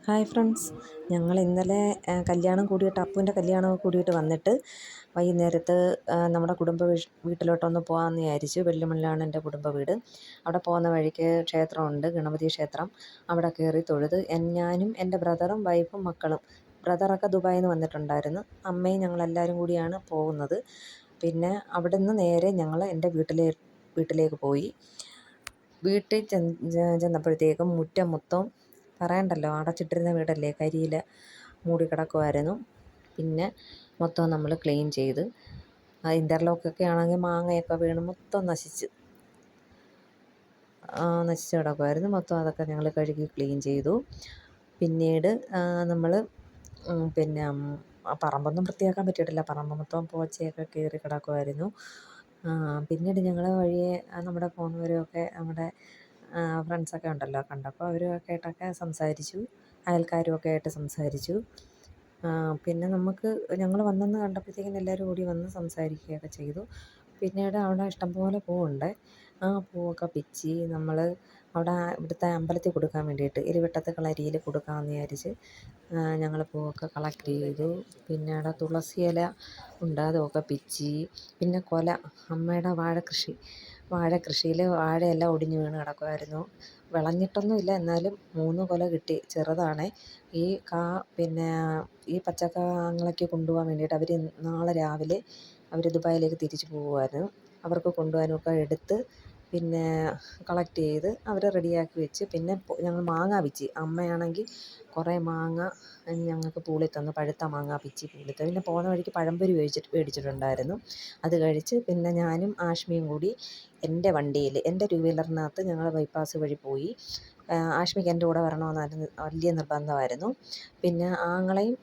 Hi friends, ഞങ്ങൾ ഇന്നലെ കല്യാണം കൂടിയിട്ട് അപ്പൂൻ്റെ കല്യാണമൊക്കെ കൂടിയിട്ട് വന്നിട്ട് വൈകുന്നേരത്ത് നമ്മുടെ വീട്ടിലോട്ടൊന്ന് പോകാമെന്ന് വിചാരിച്ചു. വെള്ളിമണിലാണ് എൻ്റെ കുടുംബ വീട്. അവിടെ പോകുന്ന വഴിക്ക് ക്ഷേത്രമുണ്ട്, ഗണപതി ക്ഷേത്രം. അവിടെ കയറി തൊഴുത് ഞാനും എൻ്റെ ബ്രദറും വൈഫും മക്കളും. ബ്രദറൊക്കെ ദുബായിൽ നിന്ന് വന്നിട്ടുണ്ടായിരുന്നു. അമ്മയും ഞങ്ങളെല്ലാവരും കൂടിയാണ് പോകുന്നത്. പിന്നെ അവിടെ നിന്ന് നേരെ ഞങ്ങൾ എൻ്റെ വീട്ടിലേക്ക് പോയി. വീട്ടിൽ ചെന്നപ്പോഴത്തേക്കും മുറ്റം മൊത്തം പറയണ്ടല്ലോ, അടച്ചിട്ടിരുന്ന വീടല്ലേ, കരിയിൽ മൂടി കിടക്കുമായിരുന്നു. പിന്നെ മൊത്തം നമ്മൾ ക്ലീൻ ചെയ്ത്. ഇൻ്റർലോക്കൊക്കെ ആണെങ്കിൽ മാങ്ങയൊക്കെ വീണ് മൊത്തം നശിച്ച് കിടക്കുമായിരുന്നു. മൊത്തം അതൊക്കെ ഞങ്ങൾ കഴുകി ക്ലീൻ ചെയ്തു. പിന്നീട് നമ്മൾ പിന്നെ പറമ്പൊന്നും വൃത്തിയാക്കാൻ പറ്റിയിട്ടില്ല. പറമ്പ് മൊത്തം പോച്ചയൊക്കെ കയറി കിടക്കുമായിരുന്നു. പിന്നീട് ഞങ്ങൾ വഴിയെ നമ്മുടെ പോകുന്നവരൊക്കെ നമ്മുടെ ഫ്രണ്ട്സൊക്കെ ഉണ്ടല്ലോ, കണ്ടപ്പോൾ അവരൊക്കെ ആയിട്ടൊക്കെ സംസാരിച്ചു. അയൽക്കാരുമൊക്കെ ആയിട്ട് സംസാരിച്ചു. പിന്നെ ഞങ്ങൾ വന്നെന്ന് കണ്ടപ്പോഴത്തേക്കും എല്ലാവരും ഓടി വന്ന് സംസാരിക്കുകയൊക്കെ ചെയ്തു. പിന്നീട് അവിടെ ഇഷ്ടംപോലെ പൂവുണ്ട്. ആ പൂവൊക്കെ പിച്ചി നമ്മൾ ഇവിടുത്തെ അമ്പലത്തിൽ കൊടുക്കാൻ വേണ്ടിയിട്ട് എരിവട്ടത്ത് കളരിയിൽ കൊടുക്കാമെന്ന് വിചാരിച്ച് ഞങ്ങൾ പൂവൊക്കെ കളക്ട് ചെയ്തു. പിന്നെ അവിടെ തുളസി ഇല ഉണ്ട്, അതൊക്കെ പിച്ചി. പിന്നെ അമ്മയുടെ വാഴക്കൃഷിയിൽ വാഴയെല്ലാം ഒടിഞ്ഞ് വീണ് കിടക്കുമായിരുന്നു. വിളഞ്ഞിട്ടൊന്നുമില്ല, എന്നാലും 3 കുല കിട്ടി. ചെറുതാണേ. പിന്നെ ഈ പച്ചക്കാങ്ങളയ്ക്ക് കൊണ്ടുപോകാൻ വേണ്ടിയിട്ട് അവർ നാളെ രാവിലെ ദുബായിലേക്ക് തിരിച്ചു പോകുമായിരുന്നു. അവർക്ക് കൊണ്ടുപോകാനൊക്കെ എടുത്ത് പിന്നെ കളക്ട് ചെയ്ത് അവർ റെഡിയാക്കി വെച്ച്. പിന്നെ ഞങ്ങൾ മാങ്ങ പിച്ചി. അമ്മയാണെങ്കിൽ കുറേ മാങ്ങ ഞങ്ങൾക്ക് പൂളി തന്നു, പഴുത്ത മാങ്ങ പിച്ചി പൂളി തന്നു. പിന്നെ പോകുന്ന വഴിക്ക് പഴംപൊരി മേടിച്ചിട്ടുണ്ടായിരുന്നു. അത് കഴിച്ച് പിന്നെ ഞാനും ആഷ്മിയും കൂടി എൻ്റെ വണ്ടിയിൽ, എൻ്റെ 2 വീലറിനകത്ത് ഞങ്ങൾ ബൈപ്പാസ് വഴി പോയി. ആഷ്മിക്ക് എൻ്റെ കൂടെ വരണമെന്നായിരുന്നു വലിയ നിർബന്ധമായിരുന്നു. പിന്നെ ആങ്ങളയും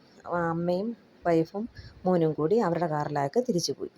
അമ്മയും വൈഫും മോനും കൂടി അവരുടെ കാറിലേക്ക് തിരിച്ചു പോയി.